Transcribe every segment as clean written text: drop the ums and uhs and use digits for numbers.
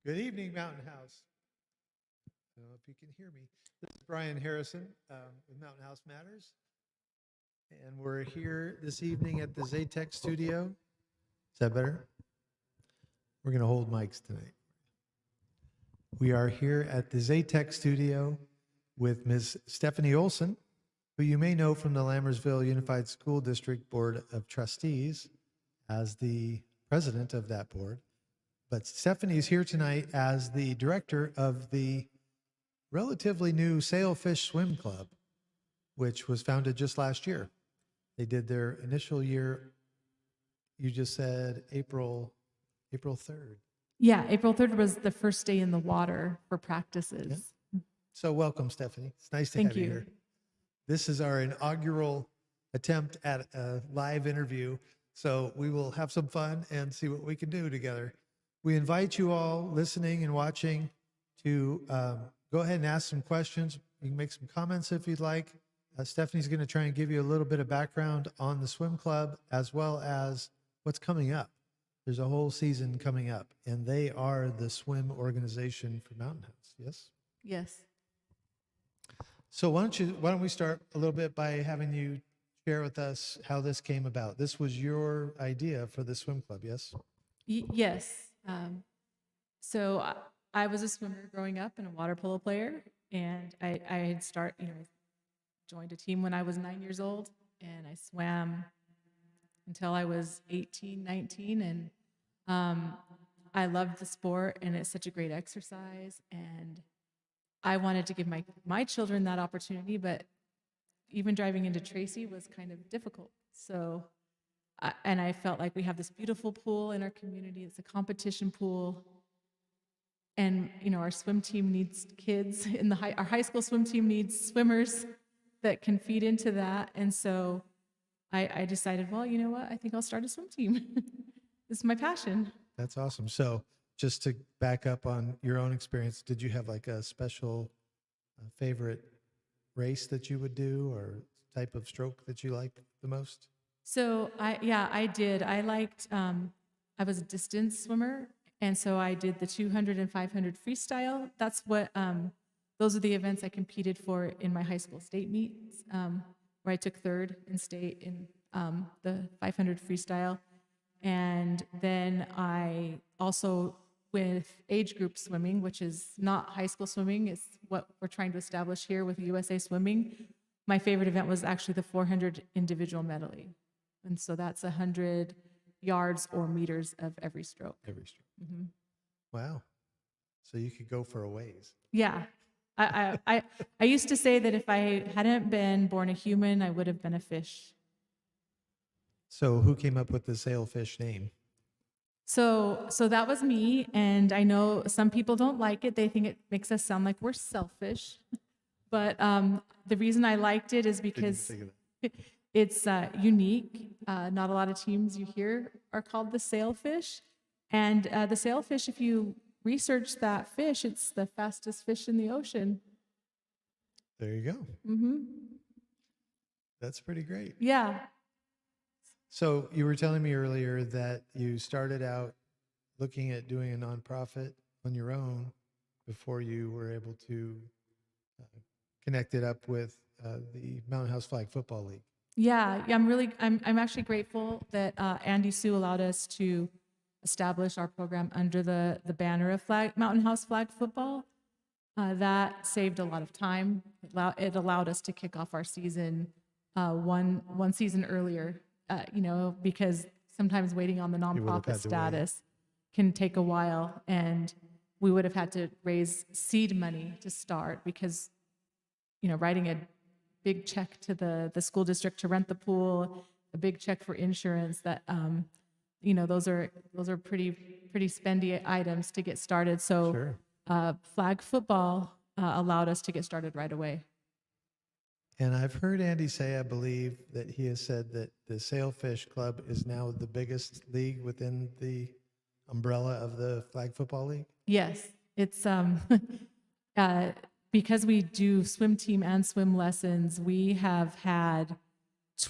Good evening, Mountain House. I don't know if you can hear me. This is Brian Harrison with Mountain House Matters. And we're here this evening at the Zaytech studio. Is that better? We're going to hold mics tonight. We are here at the Zaytech studio with Ms. Stephanie Olsen, who you may know from the Lammersville Unified School District Board of Trustees as the president of that board. But Stephanie is here tonight as the director of the relatively new Sailfish Swim Club, which was founded just last year. They did their initial year, you just said April 3rd. Yeah, April 3rd was the first day in the water for practices. Yeah. So welcome, Stephanie. It's nice to Thank have you you here. This is our inaugural attempt at a live interview, so we will have some fun and see what we can do together. We invite you all listening and watching to go ahead and ask some questions. You can make some comments if you'd like. Stephanie's going to try and give you a little bit of background on the swim club as well as what's coming up. There's a whole season coming up, and they are the swim organization for Mountain House. Yes? Yes. So why don't we start a little bit by having you share with us how this came about. This was your idea for the swim club, yes? Yes. So I was a swimmer growing up and a water polo player, and I had joined a team when I was 9 years old, and I swam until I was 18, 19, and I loved the sport, and it's such a great exercise, and I wanted to give my children that opportunity, but even driving into Tracy was kind of difficult. So, and I felt like we have this beautiful pool in our community. It's a competition pool. And, our swim team needs kids. Our high school swim team needs swimmers that can feed into that. And so I decided, well, you know what? I think I'll start a swim team. This is my passion. That's awesome. So just to back up on your own experience, did you have like a special favorite race that you would do or type of stroke that you liked the most? So I did. I liked, I was a distance swimmer. And so I did the 200 and 500 freestyle. That's what, those are the events I competed for in my high school state meets, where I took third in state in the 500 freestyle. And then I also, with age group swimming, which is not high school swimming, it's what we're trying to establish here with USA Swimming. My favorite event was actually the 400 individual medley. And so that's 100 yards or meters of every stroke. Every stroke. Mm-hmm. Wow. So you could go for a ways. Yeah. I used to say that if I hadn't been born a human, I would have been a fish. So who came up with the Sailfish name? So that was me, and I know some people don't like it. They think it makes us sound like we're selfish. But the reason I liked it is because it's unique. Not a lot of teams you hear are called the Sailfish. And the Sailfish, if you research that fish, it's the fastest fish in the ocean. There you go. Mm-hmm. That's pretty great. Yeah. So you were telling me earlier that you started out looking at doing a nonprofit on your own before you were able to connect it up with the Mountain House Flag Football League. Yeah, I'm actually grateful that Andy Sue allowed us to establish our program under the banner of Mountain House Flag Football. That saved a lot of time. It allowed us to kick off our season one season earlier. Because sometimes waiting on the nonprofit status can take a while, and we would have had to raise seed money to start because, writing a big check to the school district to rent the pool, a big check for insurance, that those are pretty spendy items to get started. So sure. Flag football allowed us to get started right away. And I've heard Andy say, I believe, that he has said that the Sailfish Club is now the biggest league within the umbrella of the Flag Football League? Yes. It's because we do swim team and swim lessons, we have had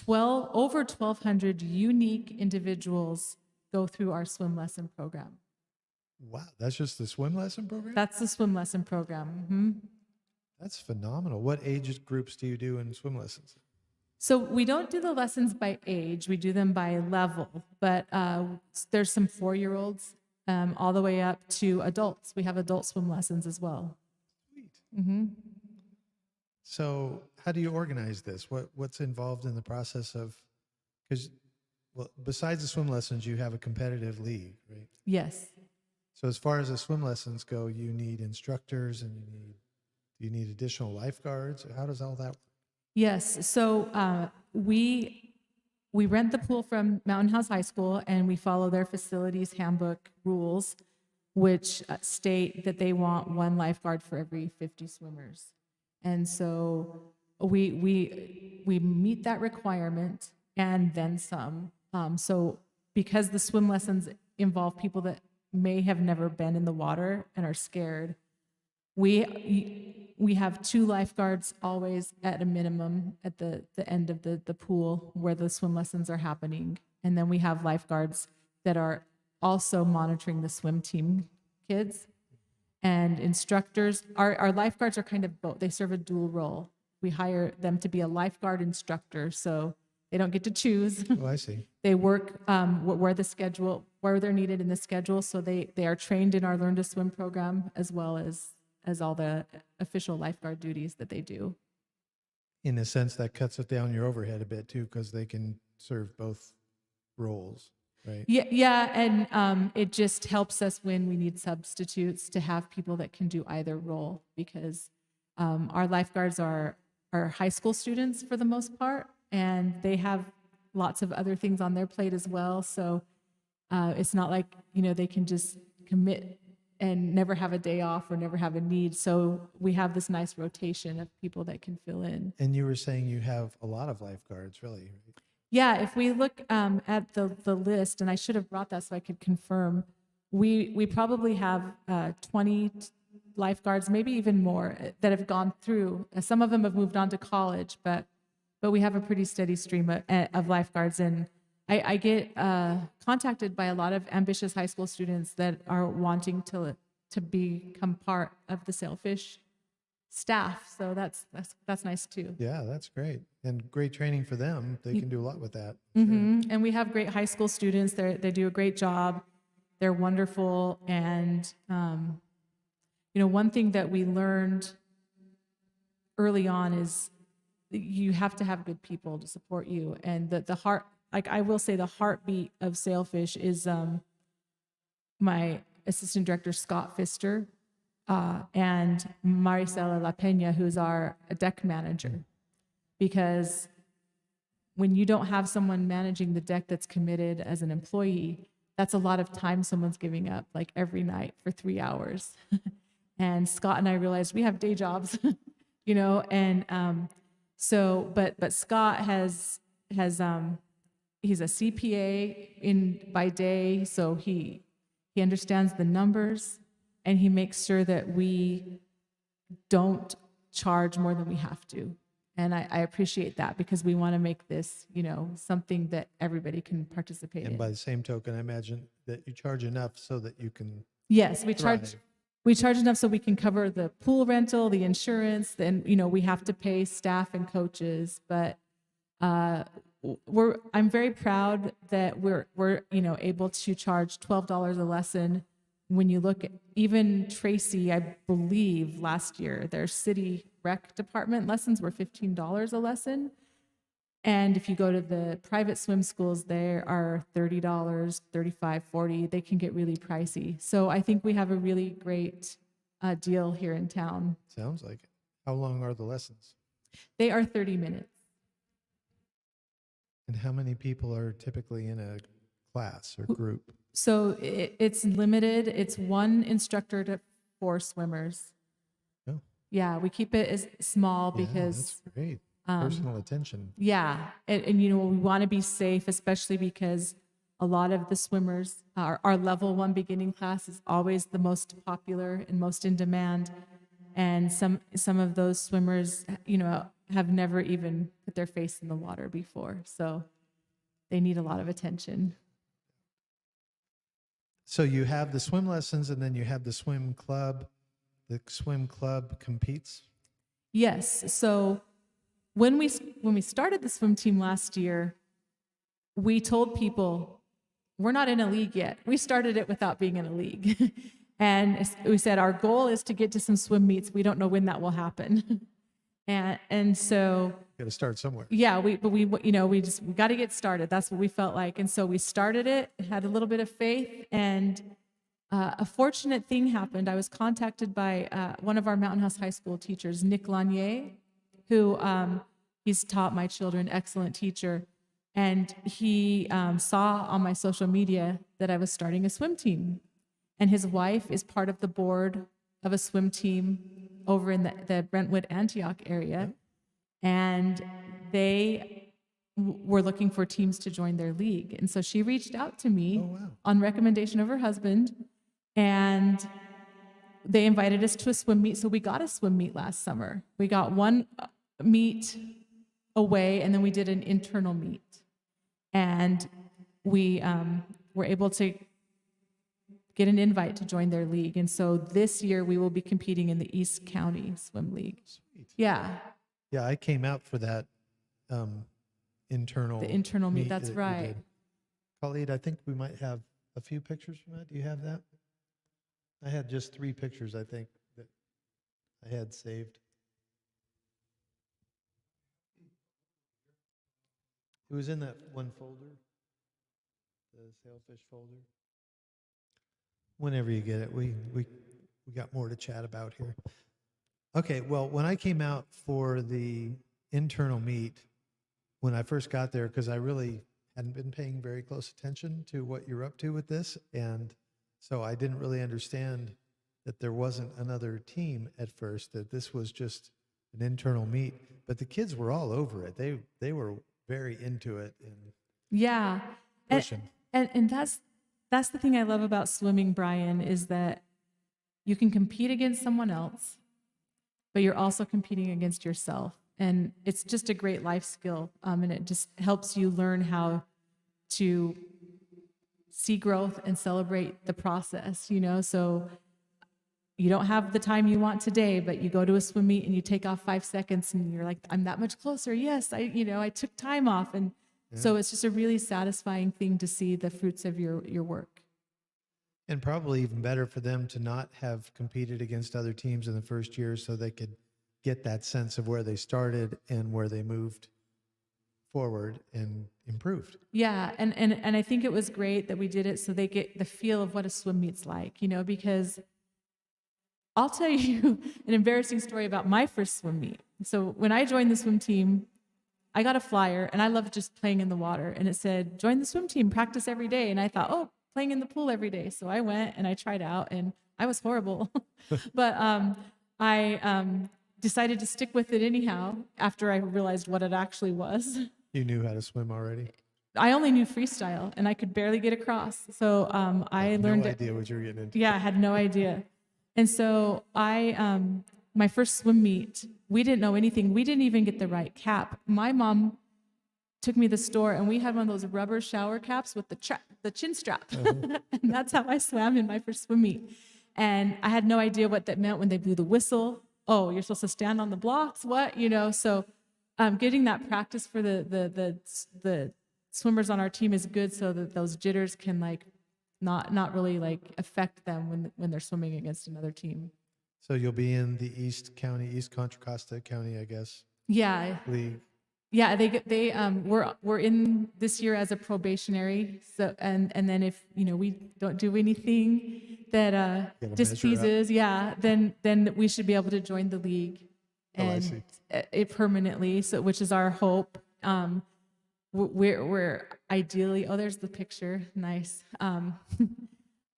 over 1,200 unique individuals go through our swim lesson program. Wow, that's just the swim lesson program? That's the swim lesson program. Mhm. That's phenomenal. What age groups do you do in swim lessons? So we don't do the lessons by age, we do them by level, but there's some 4-year-olds all the way up to adults. We have adult swim lessons as well. Sweet. Hmm. So how do you organize this? What's involved in the process of, because, well, besides the swim lessons, you have a competitive league, right? Yes. So as far as the swim lessons go, you need instructors and you need additional lifeguards. How does all that work? Yes. So we rent the pool from Mountain House High School, and we follow their facilities handbook rules, which state that they want one lifeguard for every 50 swimmers. And so we meet that requirement and then some. So because the swim lessons involve people that may have never been in the water and are scared, we have 2 lifeguards always at a minimum at the end of the pool where the swim lessons are happening. And then we have lifeguards that are also monitoring the swim team kids and instructors. Our lifeguards are kind of both. They serve a dual role. We hire them to be a lifeguard instructor, so they don't get to choose. Oh, I see. They work where they're needed in the schedule. So they are trained in our Learn to Swim program as well as all the official lifeguard duties that they do. In a sense, that cuts it down your overhead a bit too, because they can serve both roles, right? Yeah, and it just helps us when we need substitutes to have people that can do either role, because our lifeguards are high school students for the most part, and they have lots of other things on their plate as well. So it's not like, they can just commit and never have a day off or never have a need. So we have this nice rotation of people that can fill in. And you were saying you have a lot of lifeguards, really, right? Yeah, if we look at the list, and I should have brought that so I could confirm, we probably have 20 lifeguards, maybe even more, that have gone through. Some of them have moved on to college, but we have a pretty steady stream of lifeguards. And I get contacted by a lot of ambitious high school students that are wanting to become part of the Sailfish staff. So that's nice too. Yeah, that's great. And great training for them. They can do a lot with that. Mm-hmm. And we have great high school students. They do a great job. They're wonderful. And, one thing that we learned early on is you have to have good people to support you. And the heart, like I will say, the heartbeat of Sailfish is my assistant director, Scott Pfister, and Maricela La Peña, who's our deck manager. Because when you don't have someone managing the deck that's committed as an employee, that's a lot of time someone's giving up, like every night for 3 hours. And Scott and I realized we have day jobs, and but Scott has he's a CPA by day, so he understands the numbers, and he makes sure that we don't charge more than we have to. And I appreciate that, because we want to make this, something that everybody can participate in. And by the same token, I imagine that you charge enough so that you can. Yes, we thrive. charge enough so we can cover the pool rental, the insurance, then we have to pay staff and coaches, but I'm very proud that we're able to charge $12 a lesson. When you look at even Tracy, I believe last year their city rec department lessons were $15 a lesson. And if you go to the private swim schools, they are $30, $35, $40. They can get really pricey. So I think we have a really great deal here in town. Sounds like it. How long are the lessons? They are 30 minutes. And how many people are typically in a class or group? So it's limited. It's one instructor to 4 swimmers. Oh. Yeah, we keep it as small because that's great. Personal attention. Yeah, and we want to be safe, especially because a lot of the swimmers, our level 1 beginning class is always the most popular and most in demand, and some of those swimmers, have never even put their face in the water before, so they need a lot of attention. So you have the swim lessons and then you have the swim club. The swim club competes. Yes. So when we started the swim team last year, we told people we're not in a league yet. We started it without being in a league. And we said our goal is to get to some swim meets. We don't know when that will happen. And so Got to start somewhere. yeah, we got to get started. That's what we felt like. And so we started it, had a little bit of faith, and a fortunate thing happened. I was contacted by one of our Mountain House High School teachers, Nick Lanier, who he's taught my children, excellent teacher. And he saw on my social media that I was starting a swim team. And his wife is part of the board of a swim team over in the Brentwood, Antioch area. And they were looking for teams to join their league. And so she reached out to me on recommendation of her husband, and they invited us to a swim meet. So we got a swim meet last summer. We got one meet away, and then we did an internal meet. And we were able to get an invite to join their league. And so this year we will be competing in the East County Swim League. Sweet. Yeah. Yeah, I came out for that internal. The internal meet, that's that you right. did. Khalid, I think we might have a few pictures from that. Do you have that? I had just 3 pictures, I think, that I had saved. It was in that one folder, the Sailfish folder. Whenever you get it, we got more to chat about here. Okay, well, when I came out for the internal meet, when I first got there, because I really hadn't been paying very close attention to what you're up to with this, and so I didn't really understand that there wasn't another team at first, that this was just an internal meet. But the kids were all over it. They were very into it and Yeah. pushing. And that's the thing I love about swimming, Brian, is that you can compete against someone else, but you're also competing against yourself. And it's just a great life skill. And it just helps you learn how to see growth and celebrate the process, So you don't have the time you want today, but you go to a swim meet and you take off 5 seconds and you're like, I'm that much closer. Yes, I took time off. And so it's just a really satisfying thing to see the fruits of your work. And probably even better for them to not have competed against other teams in the first year, so they could get that sense of where they started and where they moved forward and improved. Yeah, and I think it was great that we did it so they get the feel of what a swim meet's like, because I'll tell you an embarrassing story about my first swim meet. So when I joined the swim team, I got a flyer, and I loved just playing in the water, and it said, join the swim team, practice every day. And I thought, oh, playing in the pool every day. So I went and I tried out, and I was horrible. But I decided to stick with it anyhow after I realized what it actually was. You knew how to swim already? I only knew freestyle, and I could barely get across. So I learned no it. idea what you were getting into. Yeah, I had no idea. And so my first swim meet, we didn't know anything. We didn't even get the right cap. My mom took me to the store, and we had one of those rubber shower caps with the chin strap. And that's how I swam in my first swim meet. And I had no idea what that meant when they blew the whistle. Oh, you're supposed to stand on the blocks? What? So getting that practice for the swimmers on our team is good, so that those jitters can not really affect them when they're swimming against another team. So you'll be in the East Contra Costa County, I guess. Yeah. League. Yeah, we're in this year as a probationary. So and then if we don't do anything that displeases, then we should be able to join the league and it permanently. So which is our hope. We're ideally, there's the picture, nice.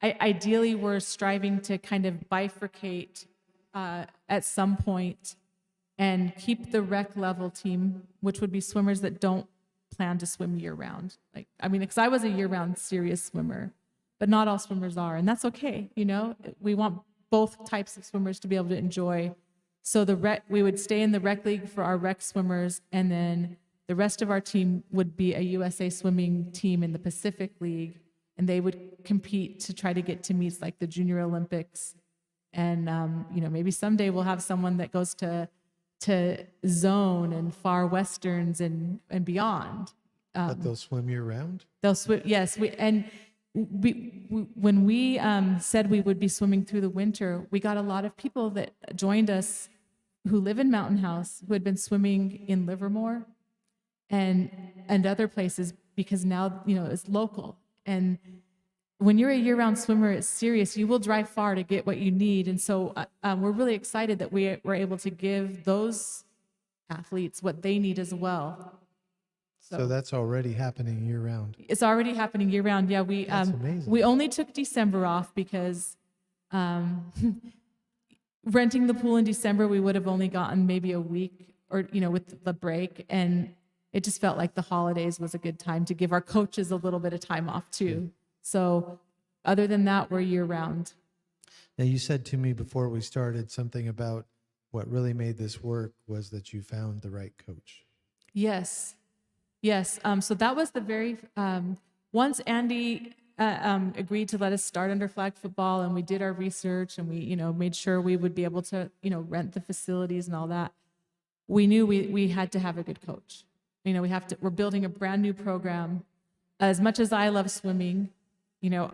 Ideally, we're striving to kind of bifurcate at some point and keep the rec level team, which would be swimmers that don't plan to swim year round. Because I was a year round serious swimmer, but not all swimmers are, and that's okay. We want both types of swimmers to be able to enjoy. So we would stay in the rec league for our rec swimmers, and then the rest of our team would be a USA swimming team in the Pacific League, and they would compete to try to get to meets like the Junior Olympics. And maybe someday we'll have someone that goes to zone and far westerns and beyond. But they'll swim year round? They'll swim. Yes, when we said we would be swimming through the winter, we got a lot of people that joined us who live in Mountain House, who had been swimming in Livermore and other places, because now it's local. And when you're a year-round swimmer, it's serious. You will drive far to get what you need. And so we're really excited that we were able to give those athletes what they need as well. So that's already happening year round. It's already happening year round. Yeah, That's amazing. we only took December off because renting the pool in December, we would have only gotten maybe a week or with the break, and it just felt like the holidays was a good time to give our coaches a little bit of time off too. So other than that, we're year round. Now, you said to me before we started something about what really made this work was that you found the right coach. Yes. So that was the very, once Andy agreed to let us start under flag football, and we did our research, and we, made sure we would be able to, rent the facilities and all that, we knew we had to have a good coach. We're building a brand new program. As much as I love swimming,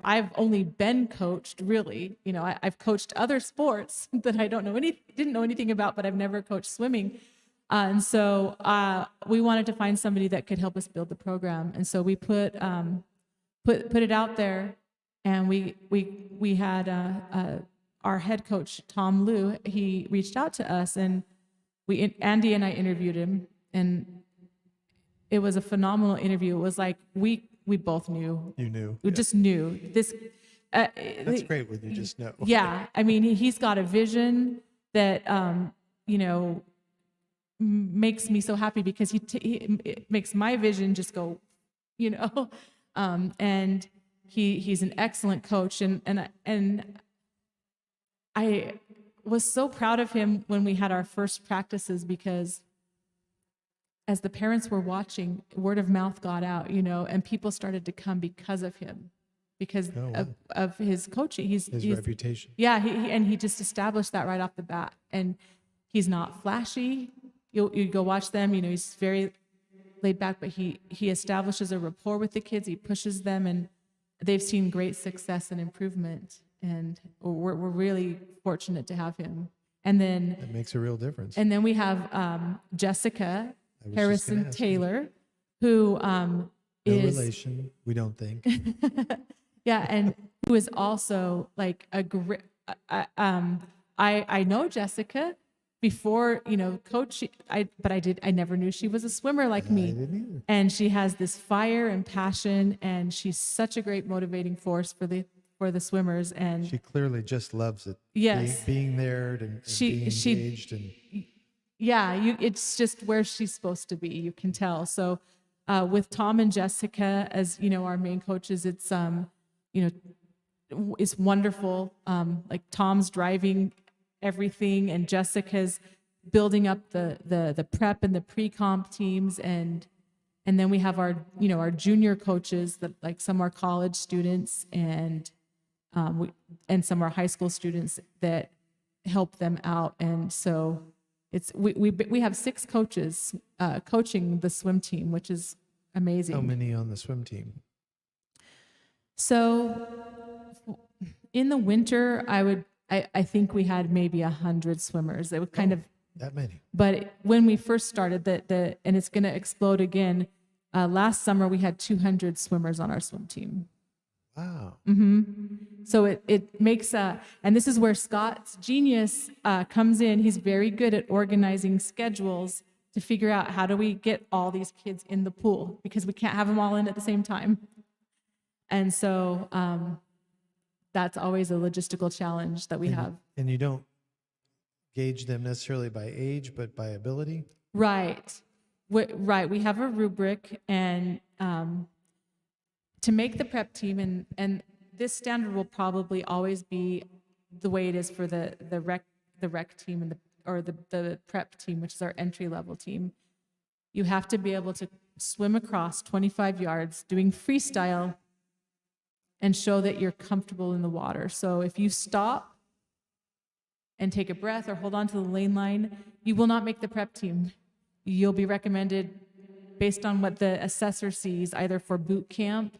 I've only been coached, really. I've coached other sports that I didn't know anything about, but I've never coached swimming. And so we wanted to find somebody that could help us build the program. And so we put it out there, and we had our head coach, Tom Liu. He reached out to us, and Andy and I interviewed him, and it was a phenomenal interview. It was like we both knew. You knew. We just knew this. That's great when you just know. Yeah, I mean, he's got a vision that makes me so happy, because it makes my vision just go, and he's an excellent coach, and I was so proud of him when we had our first practices, because as the parents were watching, word of mouth got out, and people started to come because of him, because of his coaching. His reputation. Yeah, he just established that right off the bat. And he's not flashy. You go watch them, he's very laid back, but he establishes a rapport with the kids. He pushes them, and they've seen great success and improvement. And we're really fortunate to have him. And then it makes a real difference. And then we have Jessica Harrison Taylor, who is no relation, we don't think. Yeah, and who is also like a great. I know Jessica before, coach. I never knew she was a swimmer like me. I didn't either. And she has this fire and passion, and she's such a great motivating force for the swimmers. And she clearly just loves it. Yes, being there and being engaged and. Yeah, it's just where she's supposed to be. You can tell. So, with Tom and Jessica as our main coaches, it's it's wonderful. Like Tom's driving everything, and Jessica's building up the prep and the pre-comp teams, and then we have our junior coaches that, like, some are college students, and some are high school students that help them out, and so. We have 6 coaches coaching the swim team, which is amazing. How many on the swim team? So in the winter, I think we had maybe 100 swimmers. It was kind of that many. But when we first started, and it's going to explode again. Last summer we had 200 swimmers on our swim team. Wow. Mm-hmm. So it makes and this is where Scott's genius comes in. He's very good at organizing schedules to figure out how do we get all these kids in the pool, because we can't have them all in at the same time. And so that's always a logistical challenge that we have. And you don't gauge them necessarily by age, but by ability? Right. Right. We have a rubric, and to make the prep team, and this standard will probably always be the way it is for the rec team or the prep team, which is our entry level team. You have to be able to swim across 25 yards doing freestyle and show that you're comfortable in the water. So if you stop and take a breath or hold on to the lane line, you will not make the prep team. You'll be recommended based on what the assessor sees, either for boot camp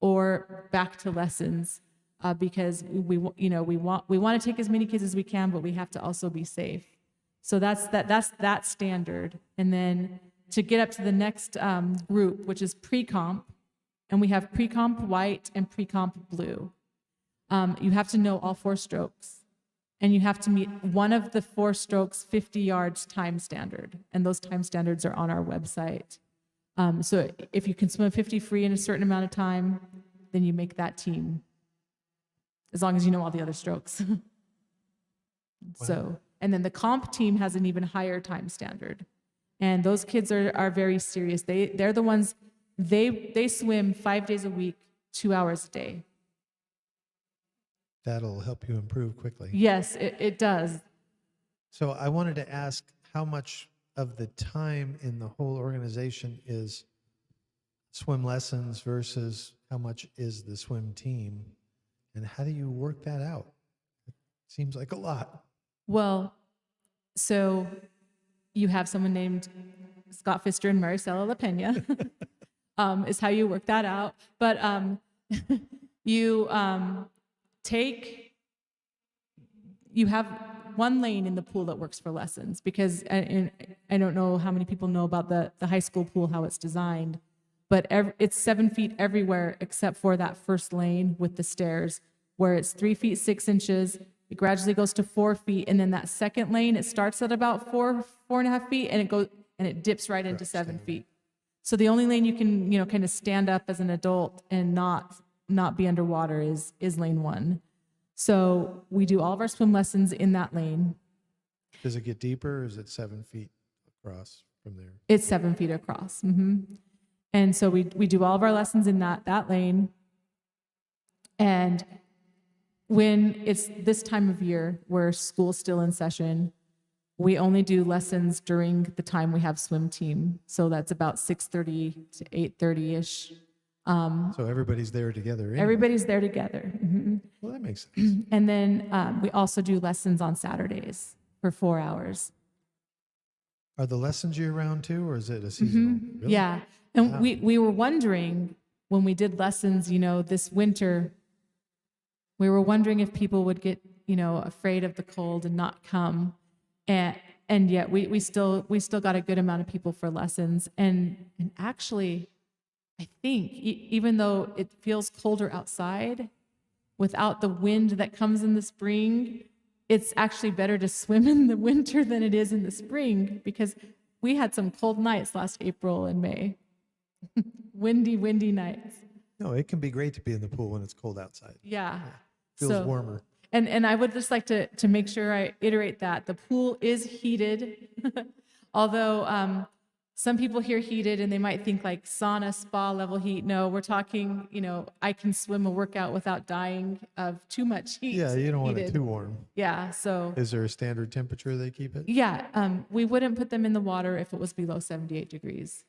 or back to lessons, because we want to take as many kids as we can, but we have to also be safe. So that's that standard. And then to get up to the next group, which is pre-comp, and we have pre-comp white and pre-comp blue. You have to know all 4 strokes. And you have to meet one of the 4 strokes 50 yards time standard. And those time standards are on our website. So if you can swim 50 free in a certain amount of time, then you make that team, as long as you know all the other strokes. Wow. So, and then the comp team has an even higher time standard. And those kids are very serious. They're the ones, they swim 5 days a week, 2 hours a day. That'll help you improve quickly. Yes, it does. So I wanted to ask how much of the time in the whole organization is swim lessons versus how much is the swim team, and how do you work that out? It seems like a lot. Well, so you have someone named Scott Pfister and Maricela La Pena, is how you work that out. But you have one lane in the pool that works for lessons, because I don't know how many people know about the high school pool, how it's designed, but it's 7 feet everywhere except for that first lane with the stairs, where it's 3 feet 6 inches. It gradually goes to 4 feet, and then that second lane, it starts at about 4.5 feet, and it dips right into 7 feet. So the only lane you can kind of stand up as an adult and not be underwater is lane 1. So we do all of our swim lessons in that lane. Does it get deeper, or is it 7 feet across from there? It's 7 feet across. And so we do all of our lessons in that lane. And when it's this time of year where school's still in session, we only do lessons during the time we have swim team. So that's about 6:30 to 8:30-ish. So everybody's there together. Anyway. Everybody's there together. Well, that makes sense. And then we also do lessons on Saturdays for 4 hours. Are the lessons year-round too, or is it a seasonal? Really? Yeah. And Wow. we were wondering when we did lessons, this winter, we were wondering if people would get, afraid of the cold and not come. And yet we still got a good amount of people for lessons. And actually, I think even though it feels colder outside, without the wind that comes in the spring, it's actually better to swim in the winter than it is in the spring, because we had some cold nights last April and May. windy nights. No, it can be great to be in the pool when it's cold outside. Yeah. Feels warmer. And I would just like to make sure I iterate that. The pool is heated, although some people hear heated and they might think like sauna, spa level heat. No, we're talking, I can swim a workout without dying of too much heat. Yeah, you don't want it heated. too warm. Yeah, so. Is there a standard temperature they keep it? Yeah, we wouldn't put them in the water if it was below 78 degrees.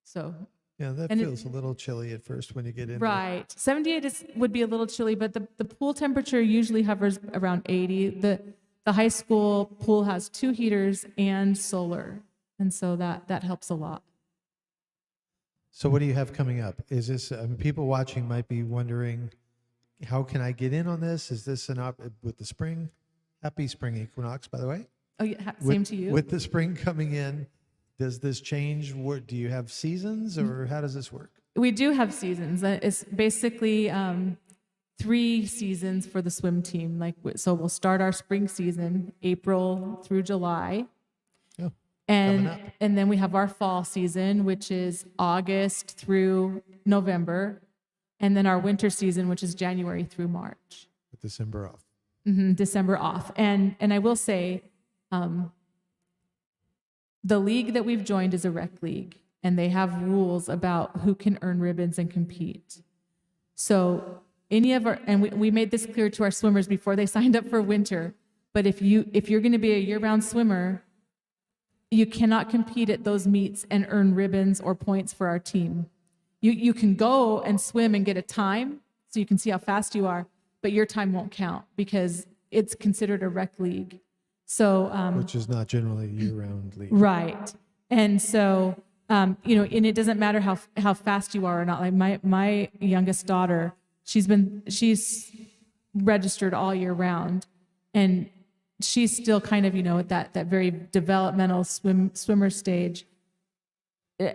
So. Yeah, that feels a little chilly at first when you get in. Right. 78 would be a little chilly, but the pool temperature usually hovers around 80. The high school pool has 2 heaters and solar. And so that helps a lot. So what do you have coming up? Is this, people watching might be wondering, how can I get in on this? Is this with the spring? Happy spring equinox, by the way. Oh, yeah, same to you. With the spring coming in, does this change? Do you have seasons, or how does this work? We do have seasons. It's basically 3 seasons for the swim team. So we'll start our spring season, April through July. Oh. And then we have our fall season, which is August through November. And then our winter season, which is January through March. With December off. December off. And I will say, the league that we've joined is a rec league, and they have rules about who can earn ribbons and compete. So we made this clear to our swimmers before they signed up for winter, but if you're going to be a year-round swimmer, you cannot compete at those meets and earn ribbons or points for our team. You can go and swim and get a time, so you can see how fast you are, but your time won't count because it's considered a rec league. So, Which is not generally a year-round league. right. And so, and it doesn't matter how fast you are or not. Like my youngest daughter, she's registered all year round, and she's still kind of, at that very developmental swimmer stage.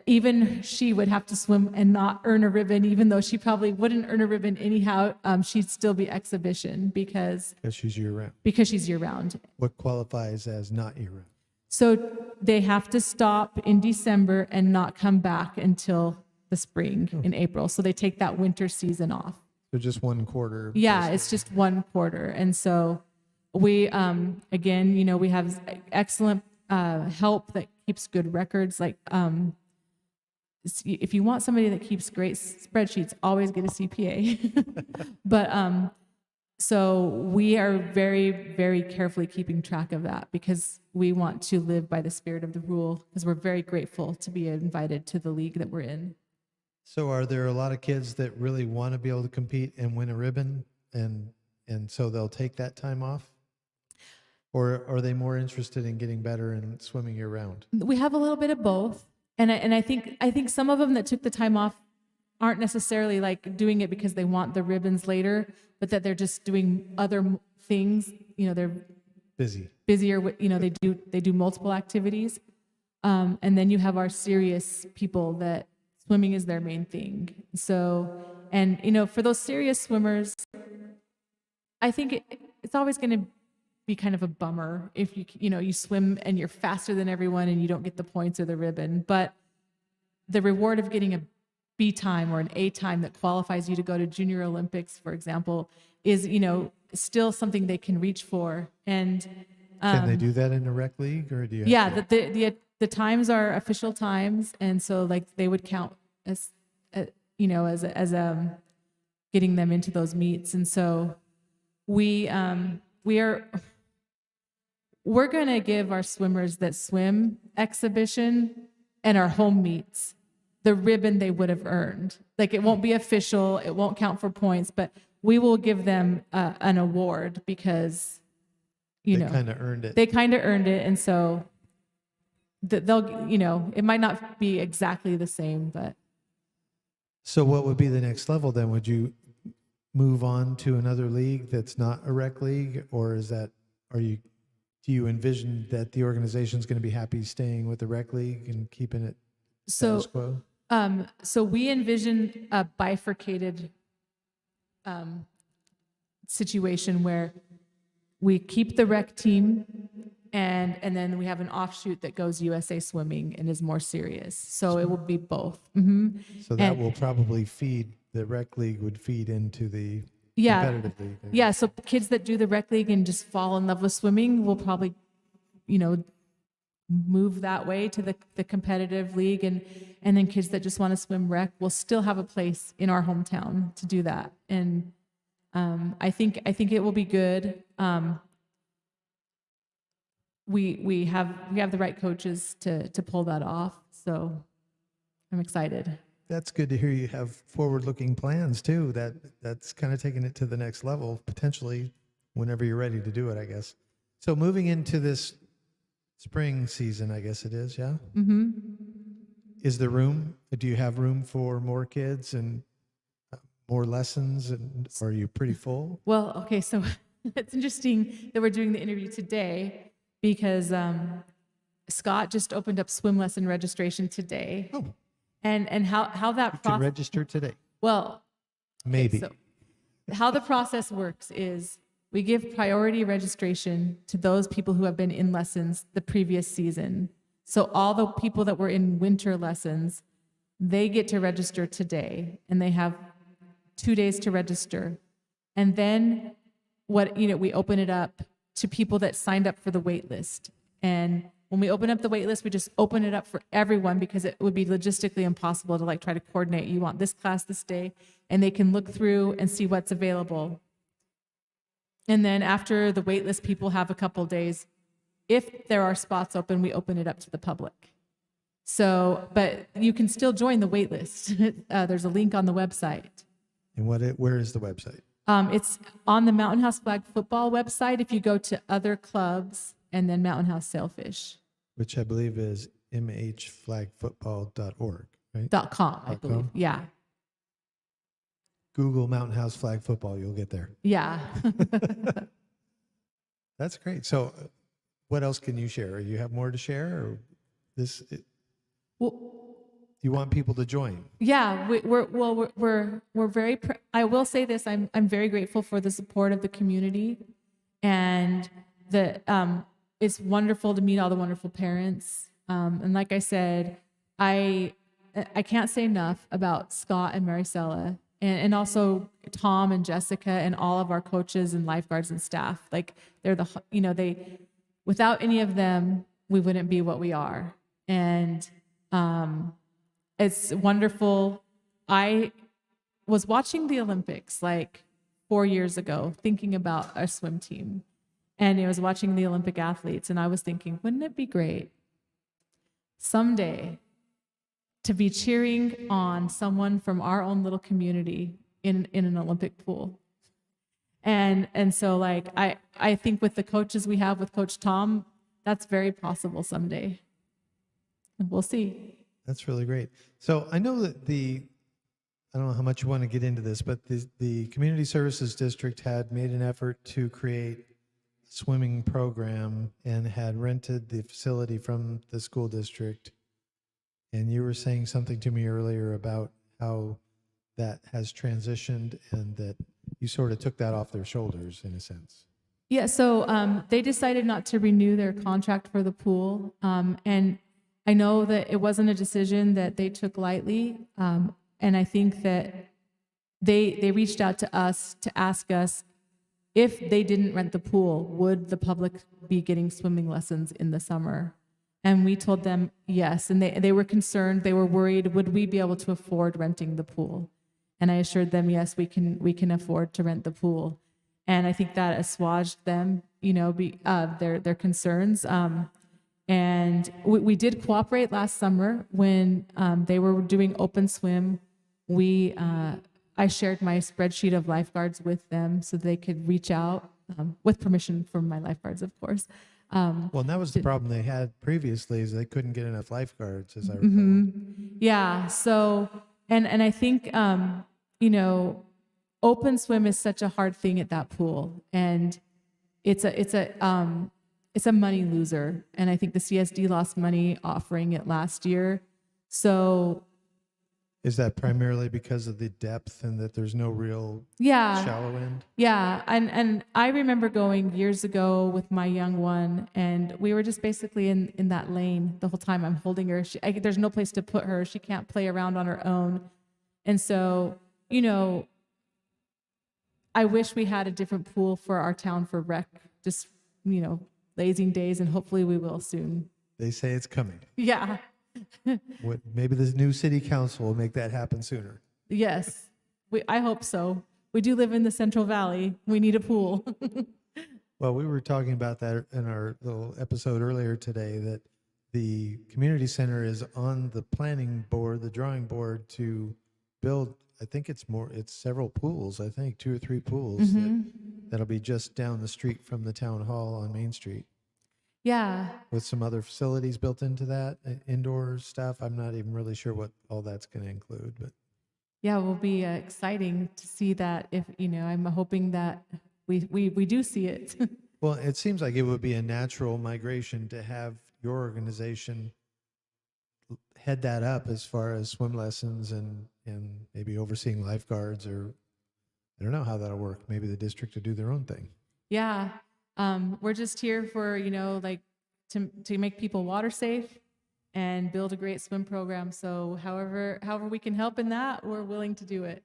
Even she would have to swim and not earn a ribbon, even though she probably wouldn't earn a ribbon anyhow. She'd still be exhibition because she's year-round. Because she's year-round. What qualifies as not year-round? So they have to stop in December and not come back until the spring in April. So they take that winter season off. So just one quarter. Yeah, basically. it's just one quarter. And so we, again, we have excellent help that keeps good records. Like, if you want somebody that keeps great spreadsheets, always get a CPA. But so we are very, very carefully keeping track of that because we want to live by the spirit of the rule, because we're very grateful to be invited to the league that we're in. So are there a lot of kids that really want to be able to compete and win a ribbon, and so they'll take that time off? Or are they more interested in getting better and swimming year round? We have a little bit of both. And I think some of them that took the time off aren't necessarily like doing it because they want the ribbons later, but that they're just doing other things. They're busier. They do multiple activities. And then you have our serious people that swimming is their main thing. So, and for those serious swimmers, I think it's always going to be kind of a bummer if you swim and you're faster than everyone and you don't get the points or the ribbon. But the reward of getting a B time or an A time that qualifies you to go to Junior Olympics, for example, is still something they can reach for. And can they do that in a rec league, or do you? Yeah, the times are official times, and so like they would count as getting them into those meets. And so we're going to give our swimmers that swim exhibition and our home meets the ribbon they would have earned. Like, it won't be official, it won't count for points, but we will give them an award because, they kind of earned it. They kind of earned it, and so they'll, it might not be exactly the same, but. So what would be the next level then? Would you move on to another league that's not a rec league, or do you envision that the organization's going to be happy staying with the rec league and keeping it status quo? So we envision a bifurcated situation where we keep the rec team and then we have an offshoot that goes USA Swimming and is more serious. So it will be both. Mm-hmm. So that will probably the rec league would feed into the competitive league. Yeah, so kids that do the rec league and just fall in love with swimming will probably, move that way to the competitive league, and then kids that just want to swim rec will still have a place in our hometown to do that. And I think it will be good. We have the right coaches to pull that off, so I'm excited. That's good to hear you have forward-looking plans too. That's kind of taking it to the next level, potentially whenever you're ready to do it, I guess. So moving into this spring season, I guess it is, yeah? Mm-hmm. Is there room? Do you have room for more kids and more lessons, and are you pretty full? Well, okay, so it's interesting that we're doing the interview today because Scott just opened up swim lesson registration today. Oh. And how that You can process register today. well Maybe. okay, so how the process works is we give priority registration to those people who have been in lessons the previous season. So all the people that were in winter lessons, they get to register today, and they have 2 days to register. And then we open it up to people that signed up for the wait list. And when we open up the wait list, we just open it up for everyone because it would be logistically impossible to try to coordinate. You want this class this day, and they can look through and see what's available. And then after the wait list, people have a couple days. If there are spots open, we open it up to the public. So, but you can still join the wait list. There's a link on the website. And where is the website? It's on the Mountain House Flag Football website. If you go to other clubs and then Mountain House Sailfish. Which I believe is mhflagfootball.org, right? .com, I believe. .com? Yeah. Google Mountain House Flag Football, you'll get there. Yeah. That's great. So what else can you share? You have more to share? Or Well, you want people to join? yeah, we're very. I will say this: I'm very grateful for the support of the community, and it's wonderful to meet all the wonderful parents. And like I said, I can't say enough about Scott and Maricela, and also Tom and Jessica and all of our coaches and lifeguards and staff. Like they're they without any of them, we wouldn't be what we are. And it's wonderful. I was watching the Olympics like 4 years ago, thinking about our swim team. And I was watching the Olympic athletes, and I was thinking, wouldn't it be great someday to be cheering on someone from our own little community in an Olympic pool? And so like I think with the coaches we have with Coach Tom, that's very possible someday. And we'll see. That's really great. So I know that I don't know how much you want to get into this, but the Community Services District had made an effort to create a swimming program and had rented the facility from the school district. And you were saying something to me earlier about how that has transitioned and that you sort of took that off their shoulders in a sense. Yeah, so they decided not to renew their contract for the pool. And I know that it wasn't a decision that they took lightly. And I think that they reached out to us to ask us if they didn't rent the pool, would the public be getting swimming lessons in the summer? And we told them yes. And they were concerned, they were worried, would we be able to afford renting the pool? And I assured them, yes, we can afford to rent the pool. And I think that assuaged them, their concerns. And we did cooperate last summer when they were doing open swim. I shared my spreadsheet of lifeguards with them so they could reach out with permission from my lifeguards, of course. Well, and that was the problem they had previously is they couldn't get enough lifeguards, as I recall. Yeah. So, and I think, open swim is such a hard thing at that pool, and it's a money loser. And I think the CSD lost money offering it last year. So is that primarily because of the depth and that there's no real shallow end? Yeah. And I remember going years ago with my young one, and we were just basically in that lane the whole time. I'm holding her. There's no place to put her. She can't play around on her own. And so, I wish we had a different pool for our town for rec, just, lazing days, and hopefully we will soon. They say it's coming. Yeah. Maybe this new city council will make that happen sooner. Yes, I hope so. We do live in the Central Valley. We need a pool. Well, we were talking about that in our little episode earlier today, that the community center is on the planning board, the drawing board to build, I think it's several pools, I think 2 or 3 pools that'll be just down the street from the town hall on Main Street. Yeah. With some other facilities built into that, indoor stuff. I'm not even really sure what all that's going to include, but yeah, it will be exciting to see that. If I'm hoping that we do see it. Well, it seems like it would be a natural migration to have your organization head that up as far as swim lessons and maybe overseeing lifeguards, or I don't know how that'll work. Maybe the district will do their own thing. Yeah. We're just here for, to make people water safe and build a great swim program. So however we can help in that, we're willing to do it.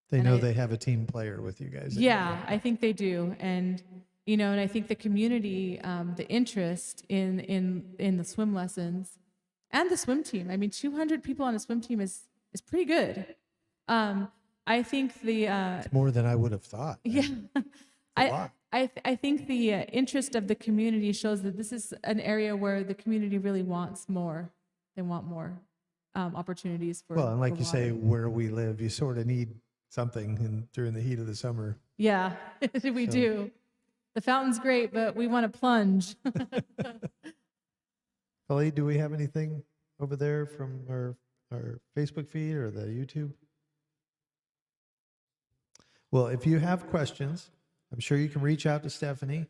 They know they have a team player with you guys. Yeah, I think they do. And, and I think the community, the interest in the swim lessons and the swim team. I mean, 200 people on a swim team is pretty good. I think it's more than I would have thought. Yeah. I think the interest of the community shows that this is an area where the community really wants more. They want more opportunities for. Well, and like for you water. say, where we live, you sort of need something during the heat of the summer. Yeah, we So- do. The fountain's great, but we want to plunge. Khalid, do we have anything over there from our Facebook feed or the YouTube? Well, if you have questions, I'm sure you can reach out to Stephanie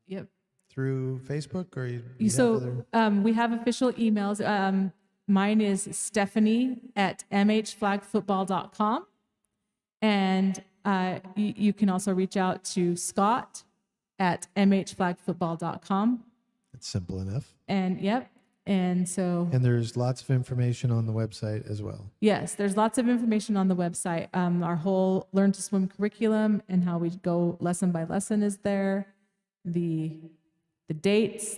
Yep. through Facebook, or you have So other... we have official emails. Mine is stephanie@mhflagfootball.com. And you can also reach out to scott@mhflagfootball.com. It's simple enough. And yep. And so, And there's lots of information on the website as well. yes, there's lots of information on the website. Our whole Learn to Swim curriculum and how we go lesson by lesson is there. The dates,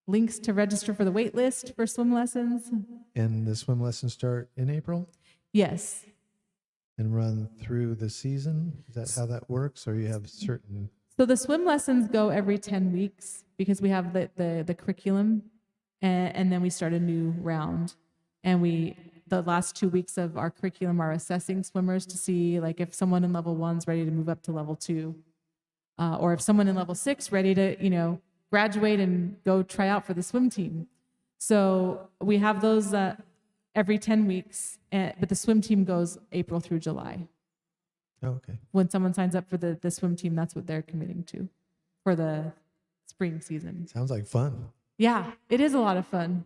links to register for the wait list for swim lessons. And the swim lessons start in April Yes. and run through the season? Is that how that works? Or you have certain... So the swim lessons go every 10 weeks because we have the curriculum, and then we start a new round. And the last 2 weeks of our curriculum are assessing swimmers to see like if someone in level 1's ready to move up to level 2, or if someone in level 6 ready to graduate and go try out for the swim team. So we have those every 10 weeks, but the swim team goes April through July. Oh, okay. When someone signs up for the swim team, that's what they're committing to for the spring season. Sounds like fun. Yeah, it is a lot of fun.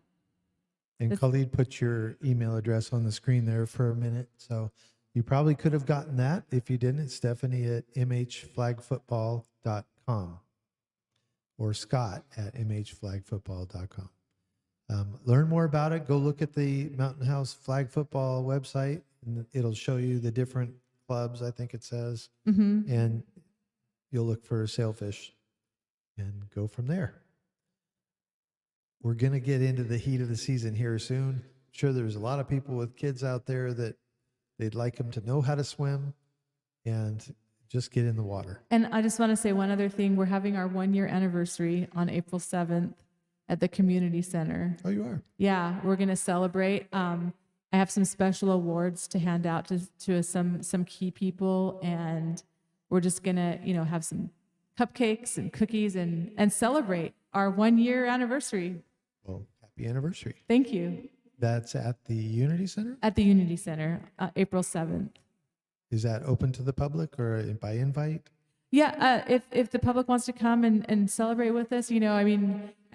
And Khalid put your email address on the screen there for a minute. So you probably could have gotten that. If you didn't, it's Stephanie@mhflagfootball.com or Scott@mhflagfootball.com. Learn more about it. Go look at the Mountain House Flag Football website, and it'll show you the different clubs, I think it says. Mm-hmm. And you'll look for Sailfish and go from there. We're going to get into the heat of the season here soon. I'm sure there's a lot of people with kids out there that they'd like them to know how to swim and just get in the water. And I just want to say one other thing. We're having our 1-year anniversary on April 7th at the community center. Oh, you are? Yeah, we're going to celebrate. I have some special awards to hand out to some key people, and we're just going to, have some cupcakes and cookies and celebrate our 1-year anniversary. Well, happy anniversary. Thank you. That's at the Unity Center? At the Unity Center, April 7th. Is that open to the public or by invite? Yeah, if the public wants to come and celebrate with us,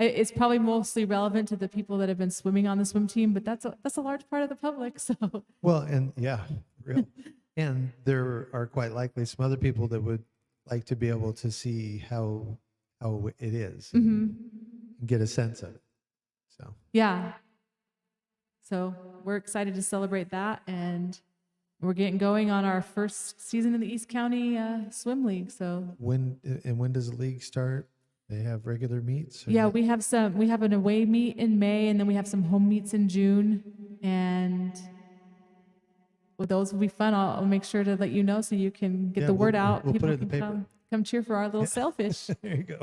it's probably mostly relevant to the people that have been swimming on the swim team, but that's a large part of the public. So Well, and yeah, real. And there are quite likely some other people that would like to be able to see how it is and get a sense of it. So yeah, so we're excited to celebrate that, and we're getting going on our first season in the East County Swim League. So when does the league start? They have regular meets? Or yeah, not? we have an away meet in May, and then we have some home meets in June, and well, those will be fun. I'll make sure to let you know so you can get the word out. We'll People put it in the can paper. come cheer for our little Sailfish. There you go.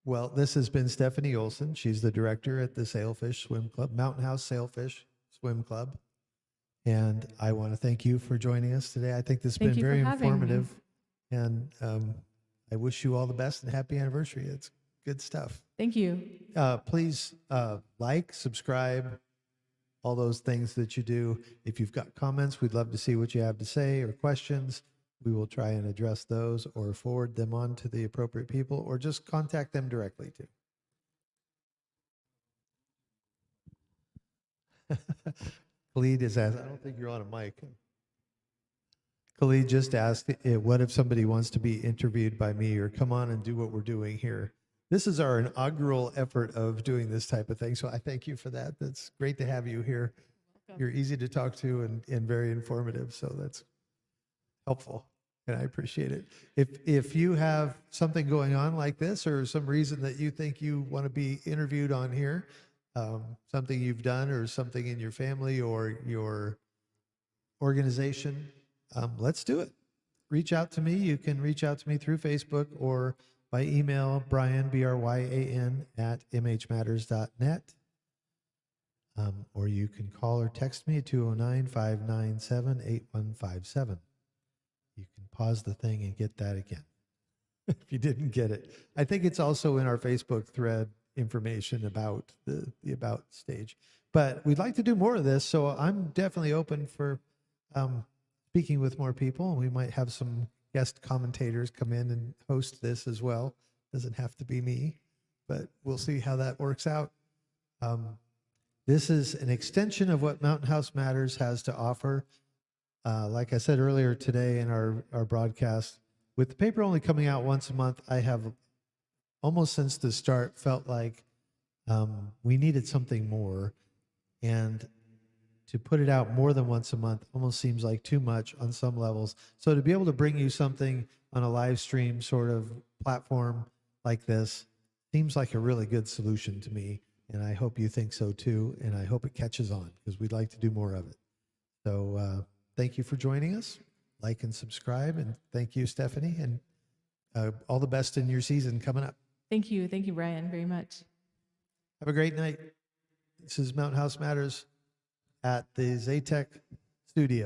Well, this has been Stephanie Olsen. She's the director at the Sailfish Swim Club, Mountain House Sailfish Swim Club. And I want to thank you for joining us today. I think this has been very informative. And I wish you all the best and happy anniversary. It's good stuff. Thank you. Please like, subscribe, all those things that you do. If you've got comments, we'd love to see what you have to say, or questions. We will try and address those or forward them on to the appropriate people, or just contact them directly too. Khalid is asked, I don't think you're on a mic. Khalid just asked, what if somebody wants to be interviewed by me or come on and do what we're doing here? This is our inaugural effort of doing this type of thing, so I thank you for that. That's great to have you here. You're easy to talk to and very informative, so that's helpful, and I appreciate it. If you have something going on like this, or some reason that you think you want to be interviewed on here, something you've done or something in your family or your organization, let's do it. Reach out to me. You can reach out to me through Facebook or by email, Bryan, BRYAN, @mhmatters.net. Or you can call or text me at 209-597-8157. You can pause the thing and get that again if you didn't get it. I think it's also in our Facebook thread information about the about stage. But we'd like to do more of this, so I'm definitely open for speaking with more people. We might have some guest commentators come in and host this as well. Doesn't have to be me, but we'll see how that works out. This is an extension of what Mountain House Matters has to offer. Like I said earlier today in our broadcast, with the paper only coming out once a month, I have almost since the start felt like we needed something more. And to put it out more than once a month almost seems like too much on some levels. So to be able to bring you something on a live stream sort of platform like this seems like a really good solution to me. And I hope you think so too. And I hope it catches on because we'd like to do more of it. So thank you for joining us. Like and subscribe. And thank you, Stephanie. And all the best in your season coming up. Thank you. Thank you, Brian, very much. Have a great night. This is Mountain House Matters at the Zaytech studio.